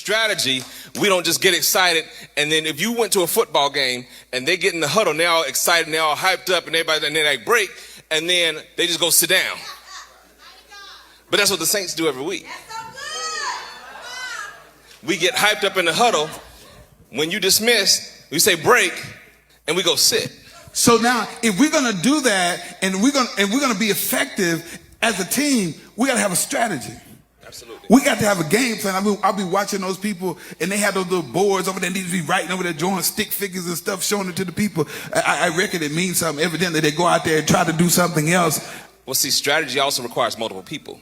strategy, we don't just get excited. And then if you went to a football game and they get in the huddle, and they're all excited, and they're all hyped up, and everybody, and then they break, and then they just go sit down. But that's what the Saints do every week. We get hyped up in the huddle. When you dismiss, we say break, and we go sit. So now, if we're gonna do that, and we're gonna be effective as a team, we gotta have a strategy. Absolutely. We got to have a game plan. I'll be watching those people, and they have those little boards over there. They need to be writing over there, drawing stick figures and stuff, showing it to the people. I reckon it means something. Evidently, they go out there and try to do something else. Well, see, strategy also requires multiple people.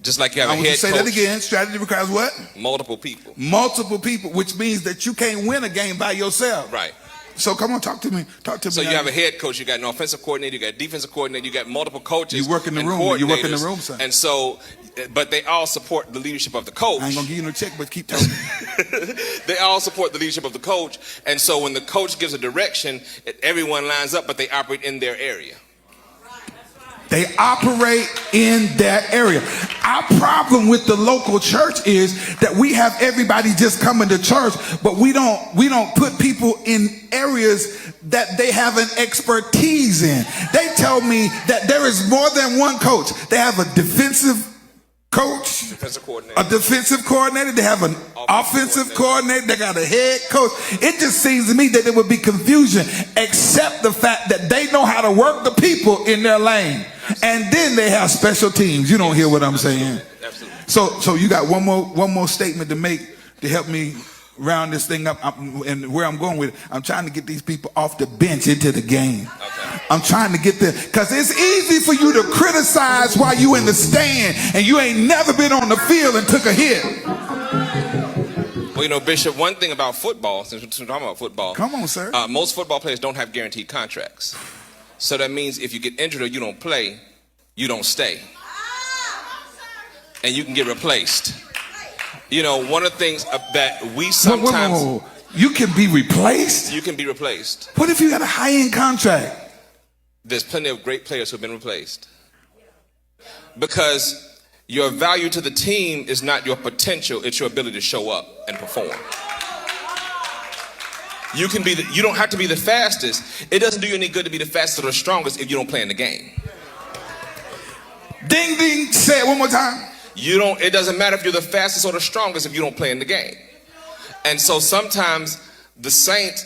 Just like you have a head coach. Say that again. Strategy requires what? Multiple people. Multiple people, which means that you can't win a game by yourself. Right. So come on, talk to me. So you have a head coach, you got an offensive coordinator, you got a defensive coordinator, you got multiple coaches. You work in the room. You work in the room, son. And so, but they all support the leadership of the coach. I ain't gonna give you no check, but keep talking. They all support the leadership of the coach. And so when the coach gives a direction, everyone lines up, but they operate in their area. They operate in that area. Our problem with the local church is that we have everybody just coming to church, but we don't put people in areas that they have an expertise in. They tell me that there is more than one coach. They have a defensive coach, a defensive coordinator, they have an offensive coordinator, they got a head coach. It just seems to me that there would be confusion, except the fact that they know how to work the people in their lane. And then they have special teams. You don't hear what I'm saying. So you got one more statement to make to help me round this thing up. And where I'm going with it, I'm trying to get these people off the bench into the game. I'm trying to get there, because it's easy for you to criticize while you in the stand and you ain't never been on the field and took a hit. Well, you know, Bishop, one thing about football, since we're talking about football. Come on, sir. Most football players don't have guaranteed contracts. So that means if you get injured or you don't play, you don't stay. And you can get replaced. You know, one of the things that we sometimes... Whoa. You can be replaced? You can be replaced. What if you got a high-end contract? There's plenty of great players who've been replaced. Because your value to the team is not your potential, it's your ability to show up and perform. You don't have to be the fastest. It doesn't do you any good to be the fastest or the strongest if you don't play in the game. Ding, ding. Say it one more time. It doesn't matter if you're the fastest or the strongest if you don't play in the game. And so sometimes the saint,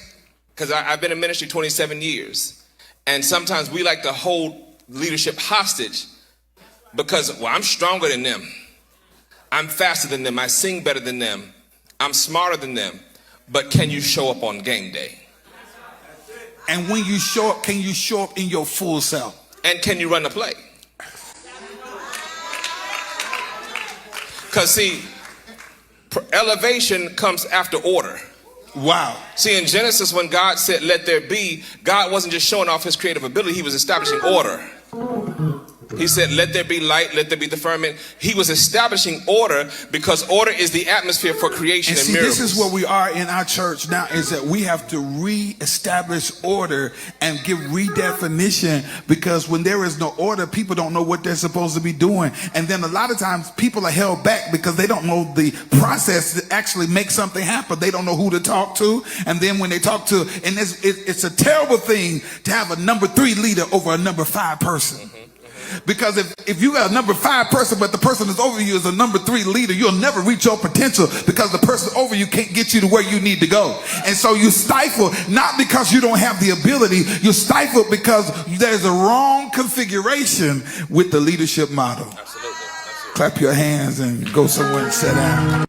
because I've been in ministry 27 years, and sometimes we like to hold leadership hostage because, well, I'm stronger than them. I'm faster than them. I sing better than them. I'm smarter than them. But can you show up on game day? And when you show up, can you show up in your full self? And can you run the play? Because see, elevation comes after order. Wow. See, in Genesis, when God said, let there be, God wasn't just showing off his creative ability, he was establishing order. He said, let there be light, let there be the firmament. He was establishing order because order is the atmosphere for creation and miracles. This is where we are in our church now, is that we have to re-establish order and give redefinition, because when there is no order, people don't know what they're supposed to be doing. And then a lot of times people are held back because they don't know the process to actually make something happen. They don't know who to talk to. And then when they talk to, and it's a terrible thing to have a number 3 leader over a number 5 person. Because if you got a number 5 person, but the person that's over you is a number 3 leader, you'll never reach your potential, because the person over you can't get you to where you need to go. And so you stifle, not because you don't have the ability, you stifle because there's a wrong configuration with the leadership model. Absolutely. Clap your hands and go somewhere and sit down.